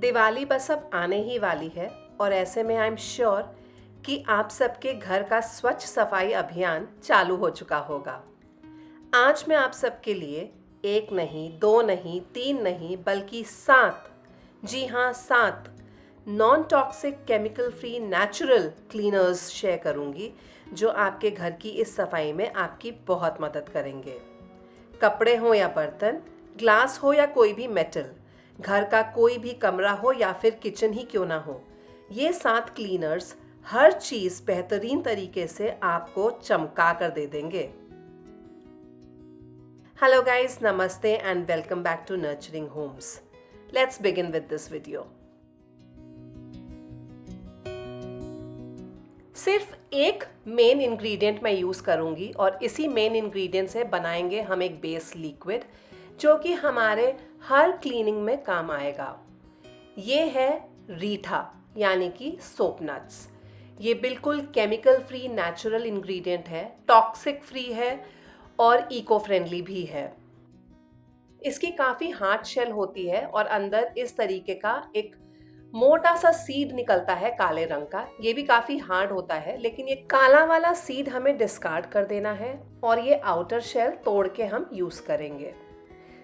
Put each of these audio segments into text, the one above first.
दिवाली बस अब आने ही वाली है और ऐसे में आई एम श्योर कि आप सबके घर का स्वच्छ सफाई अभियान चालू हो चुका होगा। आज मैं आप सबके लिए एक नहीं, दो नहीं, तीन नहीं बल्कि 7, जी हाँ 7 non toxic chemical free natural cleaners share करूंगी जो आपके घर की इस सफाई में आपकी बहुत मदद करेंगे। कपड़े हो या बर्तन, ग्लास हो या कोई भी मेटल, घर का कोई भी कमरा हो या फिर किचन ही क्यों ना हो, ये 7 क्लीनर्स हर चीज़ बेहतरीन तरीके से आपको चमका कर दे देंगे। हेलो गाइस, नमस्ते and welcome back to nurturing homes. Let's begin with this video. सिर्फ एक मेन इंग्रेडिएंट मैं यूज़ करूंगी और इसी मेन इंग्रेडिएंट से बनाएंगे हम एक बेस लिक्विड जो कि हमारे हर क्लीनिंग में काम आएगा। ये है रीठा यानी कि सोप नट्स। ये बिल्कुल केमिकल फ्री नेचुरल इंग्रेडिएंट है, टॉक्सिक फ्री है और इको फ्रेंडली भी है। इसकी काफ़ी हार्ड शेल होती है और अंदर इस तरीके का एक मोटा सा सीड निकलता है काले रंग का। ये भी काफ़ी हार्ड होता है, लेकिन ये काला वाला सीड हमें डिस्कार्ड कर देना है और ये आउटर शेल तोड़ के हम यूज़ करेंगे।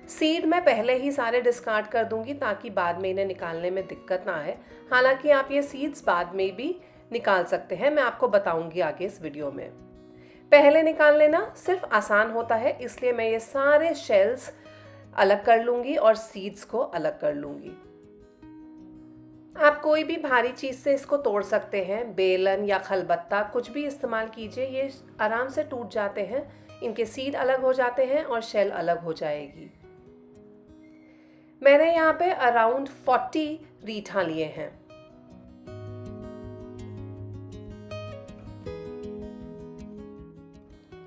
सीड मैं पहले ही सारे डिस्कार्ड कर दूंगी ताकि बाद में इन्हें निकालने में दिक्कत ना आए। हालांकि आप ये सीड्स बाद में भी निकाल सकते हैं, मैं आपको बताऊंगी आगे इस वीडियो में। पहले निकाल लेना सिर्फ आसान होता है, इसलिए मैं ये सारे शेल्स अलग कर लूंगी और सीड्स को अलग कर लूंगी। आप कोई भी भारी चीज़ से इसको तोड़ सकते हैं, बेलन या खलबत्ता कुछ भी इस्तेमाल कीजिए, ये आराम से टूट जाते हैं। इनके सीड अलग हो जाते हैं और शेल अलग हो जाएगी। मैंने यहाँ पे अराउंड 40 रीठा लिए हैं।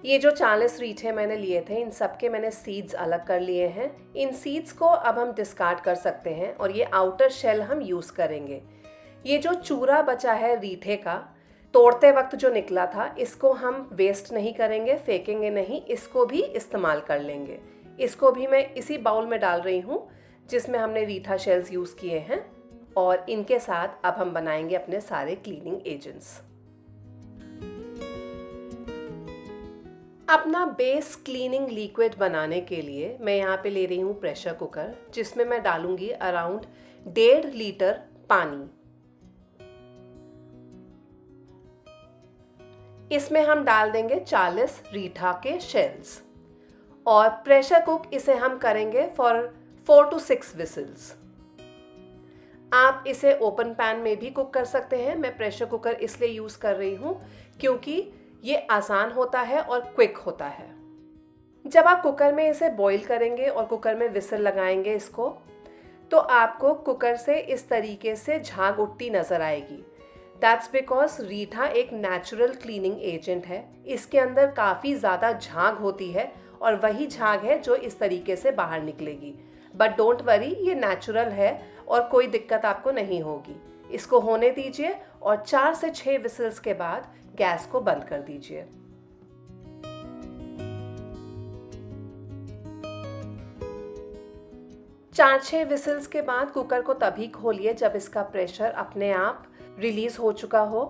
ये जो 40 रीठे मैंने लिए थे, इन सब के मैंने सीड्स अलग कर लिए हैं। इन सीड्स को अब हम डिस्कार्ड कर सकते हैं और ये आउटर शेल हम यूज़ करेंगे। ये जो चूरा बचा है रीठे का, तोड़ते वक्त जो निकला था, इसको हम वेस्ट नहीं करेंगे, फेंकेंगे नहीं, इसको भी इस्तेमाल कर लेंगे। इसको भी मैं इसी बाउल में डाल रही हूँ जिसमें हमने रीठा शेल्स यूज़ किए हैं और इनके साथ अब हम बनाएंगे अपने सारे क्लीनिंग एजेंट्स। अपना बेस क्लीनिंग लिक्विड बनाने के लिए मैं यहाँ पे ले रही हूँ प्रेशर कुकर, जिसमें मैं डालूंगी अराउंड 1.5 लीटर पानी। इसमें हम डाल देंगे 40 रीठा के शेल्स और प्रेशर कुक इसे हम करेंगे फॉर 4 to 6 विसिल्स। आप इसे ओपन पैन में भी कुक कर सकते हैं। मैं प्रेशर कुकर इसलिए यूज़ कर रही हूँ क्योंकि ये आसान होता है और क्विक होता है। जब आप कुकर में इसे बॉईल करेंगे और कुकर में विसल लगाएंगे इसको, तो आपको कुकर से इस तरीके से झाग उठती नज़र आएगी। दैट्स बिकॉज रीठा एक नेचुरल क्लीनिंग एजेंट है। इसके अंदर काफ़ी ज़्यादा झाग होती है और वही झाग है जो इस तरीके से बाहर निकलेगी। बट डोंट वरी, ये नेचुरल है और कोई दिक्कत आपको नहीं होगी। इसको होने दीजिए और 4 से 6 विसिल्स के बाद गैस को बंद कर दीजिए। चार 6 विसिल्स के बाद कुकर को तभी खोलिए जब इसका प्रेशर अपने आप रिलीज हो चुका हो।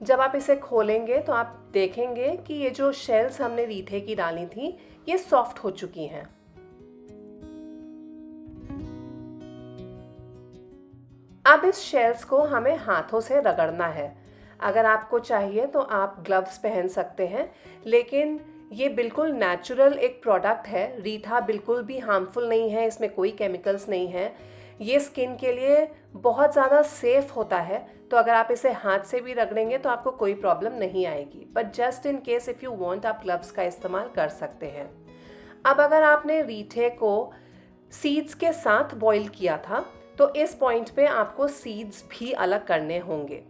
जब आप इसे खोलेंगे तो आप देखेंगे कि ये जो शेल्स हमने रीठे की डाली थी, ये सॉफ्ट हो चुकी हैं। अब इस शेल्स को हमें हाथों से रगड़ना है। अगर आपको चाहिए तो आप ग्लव्स पहन सकते हैं, लेकिन ये बिल्कुल नेचुरल एक प्रोडक्ट है। रीठा बिल्कुल भी हार्मफुल नहीं है, इसमें कोई केमिकल्स नहीं है। ये स्किन के लिए बहुत ज़्यादा सेफ होता है, तो अगर आप इसे हाथ से भी रगड़ेंगे तो आपको कोई प्रॉब्लम नहीं आएगी। But just in case if you want, आप ग्लव्स का इस्तेमाल कर सकते हैं। अब अगर आपने रीठे को सीड्स के साथ बॉईल किया था तो इस पॉइंट पे आपको सीड्स भी अलग करने होंगे।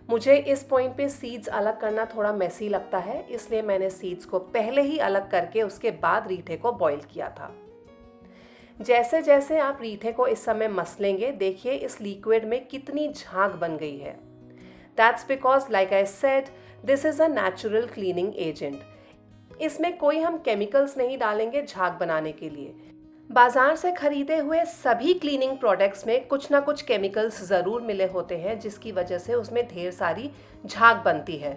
मुझे इस पॉइंट पे सीड्स अलग करना थोड़ा मेसी लगता है, इसलिए मैंने सीड्स को पहले ही अलग करके उसके बाद रीठे को बॉईल किया था। जैसे जैसे आप रीठे को इस समय मसलेंगे, देखिए इस लिक्विड में कितनी झाग बन गई है। That's because like I said, this is a natural cleaning agent. इसमें कोई हम केमिकल्स नहीं डालेंगे झाग बनाने के लिए। बाजार से खरीदे हुए सभी क्लीनिंग प्रोडक्ट्स में कुछ ना कुछ केमिकल्स ज़रूर मिले होते हैं, जिसकी वजह से उसमें ढेर सारी झाग बनती है।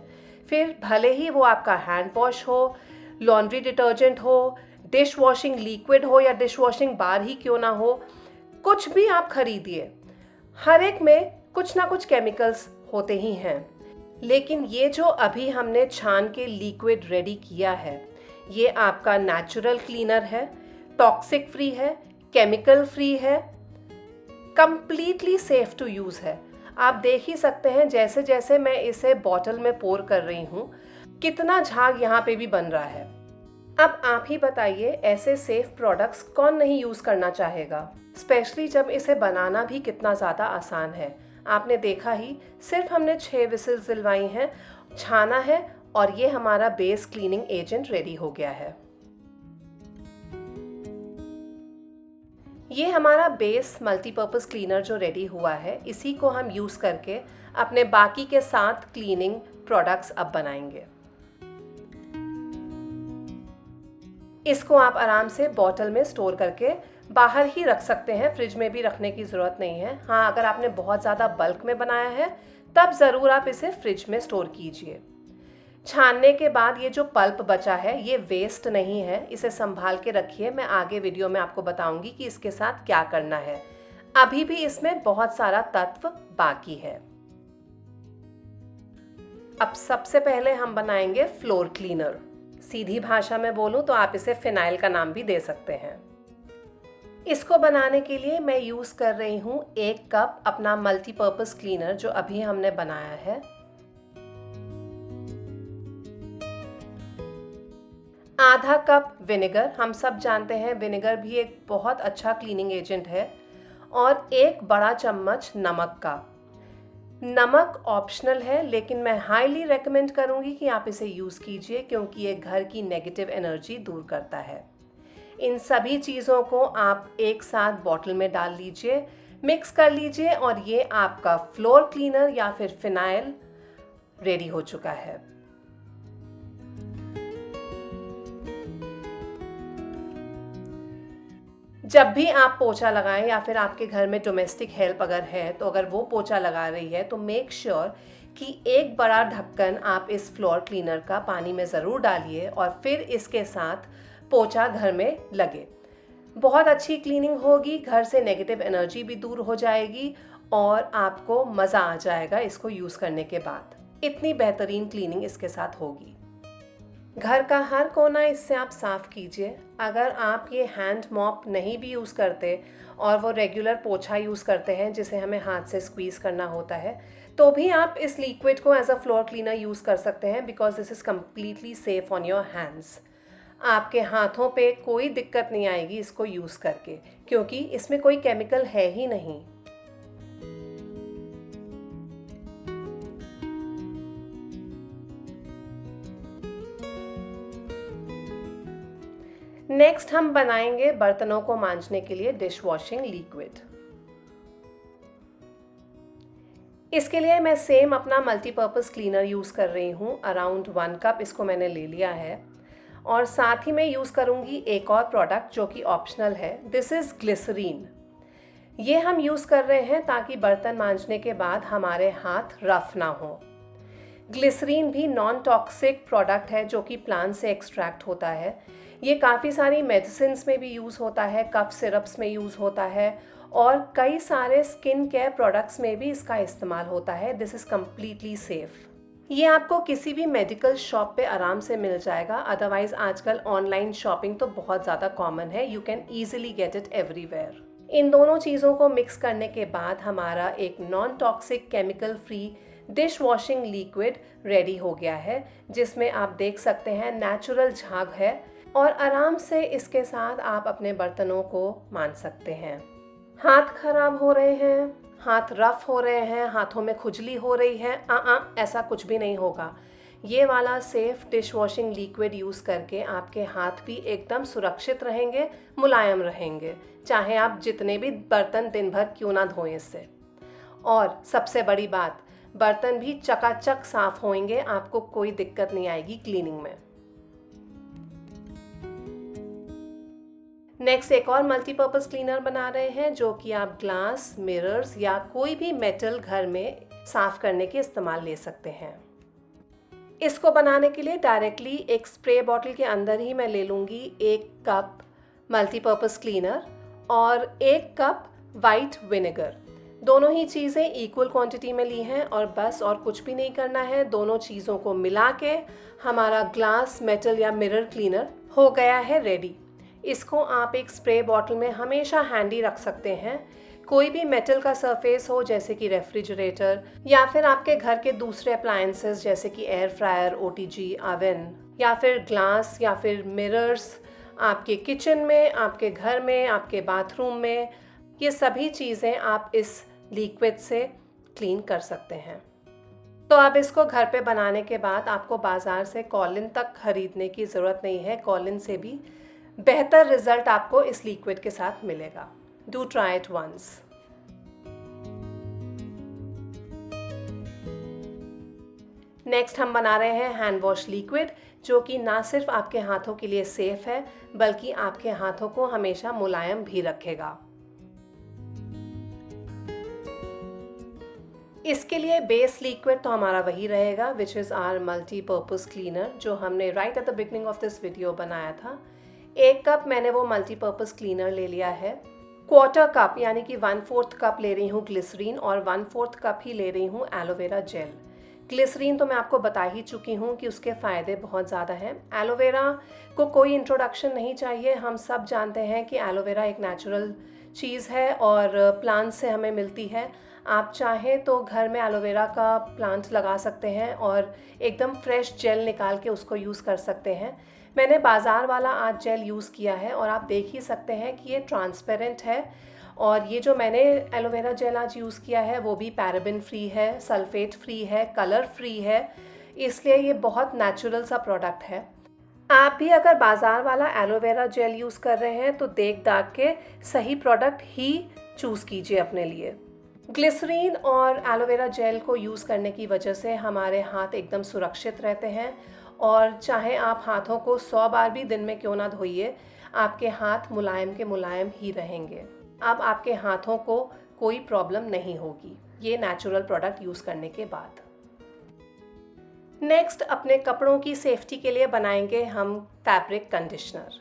फिर भले ही वो आपका हैंड वॉश हो, लॉन्ड्री डिटर्जेंट हो, डिश वॉशिंग लिक्विड हो या डिश वॉशिंग बार ही क्यों ना हो, कुछ भी आप खरीदिए, हर एक में कुछ ना कुछ केमिकल्स होते ही हैं। लेकिन ये जो अभी हमने छान के लिक्विड रेडी किया है, ये आपका नेचुरल क्लीनर है, टॉक्सिक फ्री है, केमिकल फ्री है, कंप्लीटली सेफ टू यूज़ है। आप देख ही सकते हैं जैसे जैसे मैं इसे बॉटल में पोर कर रही हूँ, कितना झाग यहाँ पे भी बन रहा है। अब आप ही बताइए, ऐसे सेफ प्रोडक्ट्स कौन नहीं यूज़ करना चाहेगा, स्पेशली जब इसे बनाना भी कितना ज़्यादा आसान है। आपने देखा ही, सिर्फ हमने 6 विसिल्स दिलवाई हैं, छाना है और ये हमारा बेस क्लीनिंग एजेंट रेडी हो गया है। ये हमारा बेस मल्टीपर्पज़ क्लीनर जो रेडी हुआ है, इसी को हम यूज़ करके अपने बाकी के 7 क्लीनिंग प्रोडक्ट्स अब बनाएंगे। इसको आप आराम से बॉटल में स्टोर करके बाहर ही रख सकते हैं, फ्रिज में भी रखने की ज़रूरत नहीं है। हाँ, अगर आपने बहुत ज़्यादा बल्क में बनाया है तब ज़रूर आप इसे फ्रिज में स्टोर कीजिए। छानने के बाद ये जो पल्प बचा है ये वेस्ट नहीं है, इसे संभाल के रखिए। मैं आगे वीडियो में आपको बताऊंगी कि इसके साथ क्या करना है। अभी भी इसमें बहुत सारा तत्व बाकी है। अब सबसे पहले हम बनाएंगे फ्लोर क्लीनर। सीधी भाषा में बोलूं तो आप इसे फिनाइल का नाम भी दे सकते हैं। इसको बनाने के लिए मैं यूज़ कर रही हूँ 1 कप अपना मल्टीपर्पज़ क्लीनर जो अभी हमने बनाया है। आधा कप विनेगर, हम सब जानते हैं विनेगर भी एक बहुत अच्छा क्लीनिंग एजेंट है। और 1 बड़ा चम्मच नमक का। नमक ऑप्शनल है, लेकिन मैं हाईली रेकमेंड करूँगी कि आप इसे यूज़ कीजिए, क्योंकि ये घर की नेगेटिव एनर्जी दूर करता है। इन सभी चीज़ों को आप एक साथ बॉटल में डाल लीजिए, मिक्स कर लीजिए और ये आपका फ्लोर क्लीनर या फिर फिनाइल रेडी हो चुका है। जब भी आप पोछा लगाएं या फिर आपके घर में डोमेस्टिक हेल्प अगर है, तो अगर वो पोछा लगा रही है तो मेक श्योर कि 1 बड़ा ढक्कन आप इस फ्लोर क्लीनर का पानी में ज़रूर डालिए और फिर इसके साथ पोछा घर में लगे। बहुत अच्छी क्लीनिंग होगी, घर से नेगेटिव एनर्जी भी दूर हो जाएगी और आपको मज़ा आ जाएगा इसको यूज़ करने के बाद। इतनी बेहतरीन क्लीनिंग इसके साथ होगी। घर का हर कोना इससे आप साफ़ कीजिए। अगर आप ये हैंड मॉप नहीं भी यूज़ करते और वो रेगुलर पोछा यूज़ करते हैं जिसे हमें हाथ से स्क्वीज़ करना होता है, तो भी आप इस लिक्विड को as a floor cleaner use कर सकते हैं, because this is completely safe on your hands. आपके हाथों पे कोई दिक्कत नहीं आएगी इसको यूज़ करके, क्योंकि इसमें कोई केमिकल है ही नहीं। नेक्स्ट हम बनाएंगे बर्तनों को मांजने के लिए डिश वॉशिंग लिक्विड। इसके लिए मैं सेम अपना मल्टीपर्पज़ क्लीनर यूज़ कर रही हूँ। अराउंड 1 कप इसको मैंने ले लिया है और साथ ही मैं यूज़ करूँगी एक और प्रोडक्ट जो कि ऑप्शनल है। This is glycerine. ये हम यूज़ कर रहे हैं ताकि बर्तन मांजने के बाद हमारे हाथ रफ ना हो। ग्लिसरीन भी नॉन टॉक्सिक प्रोडक्ट है जो कि प्लांट से एक्सट्रैक्ट होता है। ये काफ़ी सारी मेडिसिन्स में भी यूज़ होता है, कफ सिरप्स में यूज़ होता है और कई सारे स्किन केयर प्रोडक्ट्स में भी इसका इस्तेमाल होता है। This is completely safe. ये आपको किसी भी मेडिकल शॉप पे आराम से मिल जाएगा। अदरवाइज़ आजकल ऑनलाइन शॉपिंग तो बहुत ज़्यादा कॉमन है, you can easily get it everywhere. इन दोनों चीज़ों को मिक्स करने के बाद हमारा एक non toxic chemical free dish washing liquid ready हो गया है, जिसमें आप देख सकते हैं नेचुरल झाग है और आराम से इसके साथ आप अपने बर्तनों को मान सकते हैं। हाथ खराब हो रहे हैं, हाथ रफ हो रहे हैं, हाथों में खुजली हो रही है, ऐसा कुछ भी नहीं होगा। ये वाला safe dish washing liquid use करके आपके हाथ भी एकदम सुरक्षित रहेंगे, मुलायम रहेंगे, चाहे आप जितने भी बर्तन दिन भर क्यों ना धोएं इससे। और सबसे बड़ी बात, बर्तन भी चकाचक साफ होंगे, आपको कोई दिक्कत नहीं आएगी क्लीनिंग में। नेक्स्ट एक और मल्टीपर्पज़ क्लीनर बना रहे हैं जो कि आप ग्लास, मिरर्स या कोई भी मेटल घर में साफ़ करने के इस्तेमाल ले सकते हैं। इसको बनाने के लिए डायरेक्टली एक स्प्रे बॉटल के अंदर ही मैं ले लूँगी 1 कप मल्टीपर्पज़ क्लीनर और 1 कप वाइट विनेगर। दोनों ही चीज़ें इक्वल क्वांटिटी में ली हैं और बस और कुछ भी नहीं करना है। दोनों चीज़ों को मिला के हमारा ग्लास, मेटल या मिरर क्लीनर हो गया है रेडी। इसको आप एक स्प्रे बॉटल में हमेशा हैंडी रख सकते हैं। कोई भी मेटल का सरफेस हो जैसे कि रेफ्रिजरेटर या फिर आपके घर के दूसरे अप्लायंसेस जैसे कि एयर फ्रायर, ओटीजी, ओवन या फिर ग्लास या फिर मिरर्स आपके किचन में, आपके घर में, आपके बाथरूम में, ये सभी चीज़ें आप इस लिक्विड से क्लीन कर सकते हैं। तो अब इसको घर पे बनाने के बाद आपको बाज़ार से कॉलिन तक खरीदने की ज़रूरत नहीं है। कॉलिन से भी बेहतर रिजल्ट आपको इस लिक्विड के साथ मिलेगा। Do try it once. Next हम बना रहे हैं हैंड वॉश लिक्विड जो कि ना सिर्फ आपके हाथों के लिए सेफ है बल्कि आपके हाथों को हमेशा मुलायम भी रखेगा। इसके लिए बेस लिक्विड तो हमारा वही रहेगा which is our multipurpose cleaner जो हमने right at the beginning of this video बनाया था। 1 कप मैंने वो मल्टीपर्पज़ क्लीनर ले लिया है। 1/4 कप यानी कि 1/4 कप ले रही हूँ ग्लिसरीन और 1/4 कप ही ले रही हूँ एलोवेरा जेल। ग्लिसरीन तो मैं आपको बता ही चुकी हूँ कि उसके फ़ायदे बहुत ज़्यादा हैं। एलोवेरा को कोई इंट्रोडक्शन नहीं चाहिए। हम सब जानते हैं कि एलोवेरा एक नेचुरल चीज़ है और प्लांट से हमें मिलती है। आप चाहें तो घर में एलोवेरा का प्लांट लगा सकते हैं और एकदम फ्रेश जेल निकाल के उसको यूज़ कर सकते हैं। मैंने बाज़ार वाला आज जेल यूज़ किया है और आप देख ही सकते हैं कि ये ट्रांसपेरेंट है और ये जो मैंने एलोवेरा जेल आज यूज़ किया है वो भी पैराबिन फ्री है, सल्फेट फ्री है, कलर फ्री है, इसलिए ये बहुत नेचुरल सा प्रोडक्ट है। आप भी अगर बाज़ार वाला एलोवेरा जेल यूज़ कर रहे हैं तो देख दाख के सही प्रोडक्ट ही चूज़ कीजिए अपने लिए। ग्लिसरीन और एलोवेरा जेल को यूज़ करने की वजह से हमारे हाथ एकदम सुरक्षित रहते हैं और चाहे आप हाथों को 100 बार भी दिन में क्यों ना धोइए, आपके हाथ मुलायम के मुलायम ही रहेंगे। अब आपके हाथों को कोई प्रॉब्लम नहीं होगी ये नेचुरल प्रोडक्ट यूज़ करने के बाद। नेक्स्ट अपने कपड़ों की सेफ्टी के लिए बनाएंगे हम फैब्रिक कंडीशनर।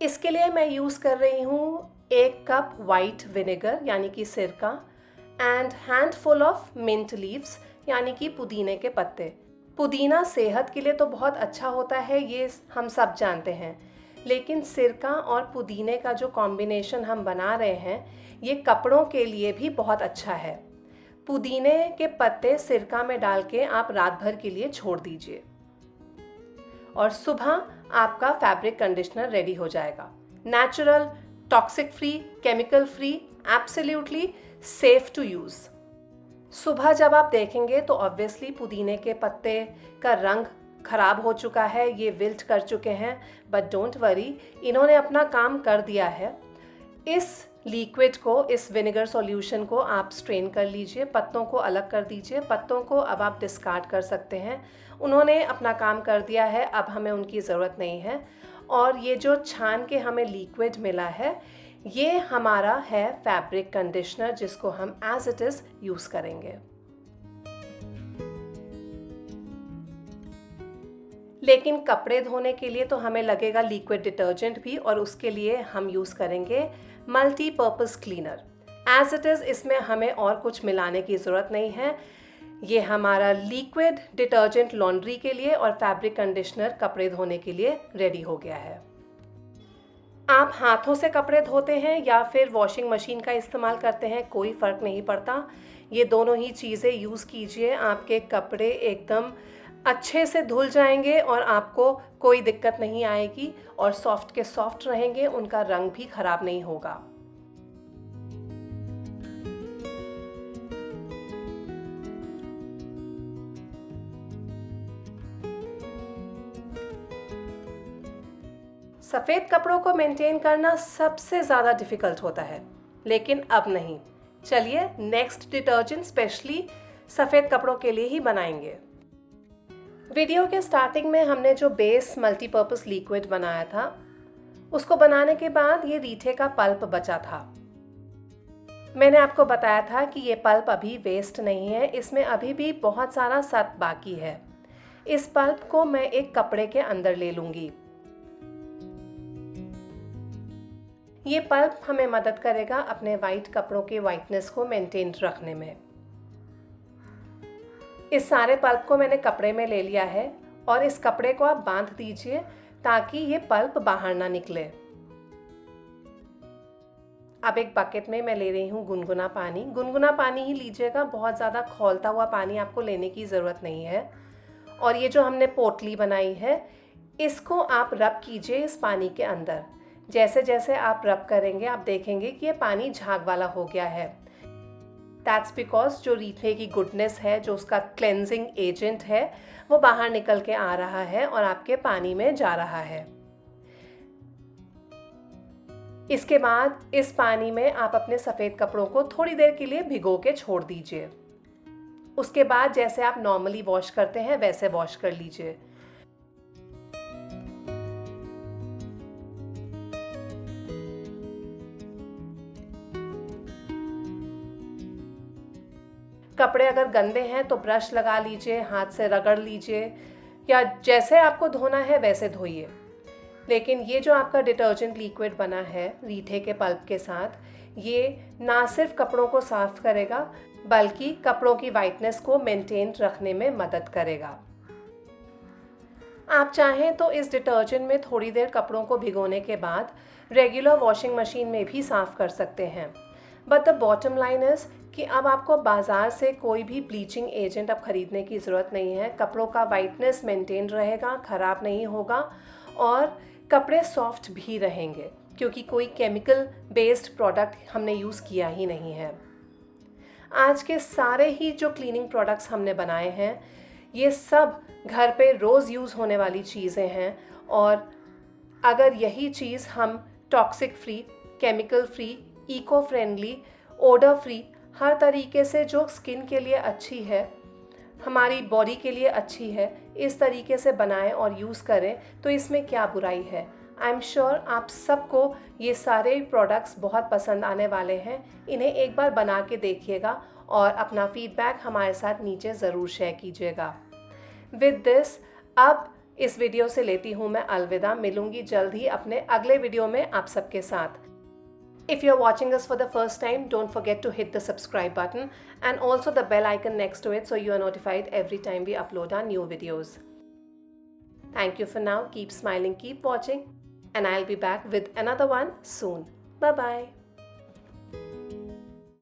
इसके लिए मैं यूज़ कर रही हूँ 1 कप वाइट विनेगर यानी कि सिरका and handful of mint leaves यानी कि पुदीने के पत्ते। पुदीना सेहत के लिए तो बहुत अच्छा होता है, ये हम सब जानते हैं, लेकिन सिरका और पुदीने का जो कॉम्बिनेशन हम बना रहे हैं ये कपड़ों के लिए भी बहुत अच्छा है। पुदीने के पत्ते सिरका में डाल के आप रात भर के लिए छोड़ दीजिए और सुबह आपका फैब्रिक कंडीशनर रेडी हो जाएगा। Natural, toxic free, chemical free, absolutely safe to use. सुबह जब आप देखेंगे तो ऑब्वियसली पुदीने के पत्ते का रंग खराब हो चुका है, ये विल्ट कर चुके हैं, बट डोंट वरी, इन्होंने अपना काम कर दिया है। इस लिक्विड को, इस विनेगर सॉल्यूशन को आप स्ट्रेन कर लीजिए, पत्तों को अलग कर दीजिए। पत्तों को अब आप डिस्कार्ड कर सकते हैं, उन्होंने अपना काम कर दिया है, अब हमें उनकी ज़रूरत नहीं है। और ये जो छान के हमें लिक्विड मिला है ये हमारा है फैब्रिक कंडीशनर जिसको हम एज इट इज़ यूज़ करेंगे। लेकिन कपड़े धोने के लिए तो हमें लगेगा लिक्विड डिटर्जेंट भी और उसके लिए हम यूज़ करेंगे multipurpose cleaner. As it is इसमें हमें और कुछ मिलाने की ज़रूरत नहीं है। ये हमारा लिक्विड डिटर्जेंट लॉन्ड्री के लिए और फैब्रिक कंडीशनर कपड़े धोने के लिए रेडी हो गया है। आप हाथों से कपड़े धोते हैं या फिर वॉशिंग मशीन का इस्तेमाल करते हैं, कोई फ़र्क नहीं पड़ता। ये दोनों ही चीज़ें यूज़ कीजिए, आपके कपड़े एकदम अच्छे से धुल जाएंगे और आपको कोई दिक्कत नहीं आएगी और सॉफ्ट के सॉफ्ट रहेंगे, उनका रंग भी ख़राब नहीं होगा। सफ़ेद कपड़ों को मेंटेन करना सबसे ज़्यादा डिफ़िकल्ट होता है, लेकिन अब नहीं। चलिए नेक्स्ट डिटर्जेंट स्पेशली सफ़ेद कपड़ों के लिए ही बनाएंगे। वीडियो के स्टार्टिंग में हमने जो बेस मल्टीपर्पज़ लिक्विड बनाया था, उसको बनाने के बाद ये रीठे का पल्प बचा था। मैंने आपको बताया था कि ये पल्प अभी वेस्ट नहीं है, इसमें अभी भी बहुत सारा सत बाकी है। इस पल्प को मैं एक कपड़े के अंदर ले लूँगी। ये पल्प हमें मदद करेगा अपने वाइट कपड़ों के वाइटनेस को मेंटेन रखने में। इस सारे पल्प को मैंने कपड़े में ले लिया है और इस कपड़े को आप बांध दीजिए ताकि ये पल्प बाहर ना निकले। अब एक बकेट में मैं ले रही हूँ गुनगुना पानी। गुनगुना पानी ही लीजिएगा, बहुत ज़्यादा खौलता हुआ पानी आपको लेने की ज़रूरत नहीं है। और ये जो हमने पोटली बनाई है, इसको आप रब कीजिए इस पानी के अंदर। जैसे जैसे आप रब करेंगे आप देखेंगे कि ये पानी झाग वाला हो गया है। दैट्स बिकॉज जो रीठे की गुडनेस है, जो उसका क्लेंजिंग एजेंट है, वो बाहर निकल के आ रहा है और आपके पानी में जा रहा है। इसके बाद इस पानी में आप अपने सफ़ेद कपड़ों को थोड़ी देर के लिए भिगो के छोड़ दीजिए। उसके बाद जैसे आप नॉर्मली वॉश करते हैं वैसे वॉश कर लीजिए। कपड़े अगर गंदे हैं तो ब्रश लगा लीजिए, हाथ से रगड़ लीजिए या जैसे आपको धोना है वैसे धोइए। लेकिन ये जो आपका डिटर्जेंट लिक्विड बना है रीठे के पल्प के साथ, ये ना सिर्फ कपड़ों को साफ करेगा बल्कि कपड़ों की वाइटनेस को मेंटेन रखने में मदद करेगा। आप चाहें तो इस डिटर्जेंट में थोड़ी देर कपड़ों को भिगोने के बाद रेगुलर वॉशिंग मशीन में भी साफ़ कर सकते हैं। But the bottom line is कि अब आपको बाज़ार से कोई भी ब्लीचिंग एजेंट अब ख़रीदने की ज़रूरत नहीं है। कपड़ों का वाइटनेस मेंटेन रहेगा, ख़राब नहीं होगा और कपड़े सॉफ्ट भी रहेंगे क्योंकि कोई केमिकल बेस्ड प्रोडक्ट हमने यूज़ किया ही नहीं है। आज के सारे ही जो क्लीनिंग प्रोडक्ट्स हमने बनाए हैं, ये सब घर पे रोज़ यूज़ होने वाली चीज़ें हैं और अगर यही चीज़ हम toxic free, chemical free, eco friendly, odour free, हर तरीके से जो स्किन के लिए अच्छी है, हमारी बॉडी के लिए अच्छी है, इस तरीके से बनाएं और यूज़ करें तो इसमें क्या बुराई है। आई एम श्योर आप सबको ये सारे प्रोडक्ट्स बहुत पसंद आने वाले हैं। इन्हें एक बार बना के देखिएगा और अपना फीडबैक हमारे साथ नीचे ज़रूर शेयर कीजिएगा। विद दिस अब इस वीडियो से लेती हूँ मैं अलविदा। मिलूँगी जल्द ही अपने अगले वीडियो में आप सबके साथ। If you're watching us for the first time, don't forget to hit the subscribe button and also the bell icon next to it so you are notified every time we upload our new videos. Thank you for now. Keep smiling, keep watching, and I'll be back with another one soon. Bye-bye.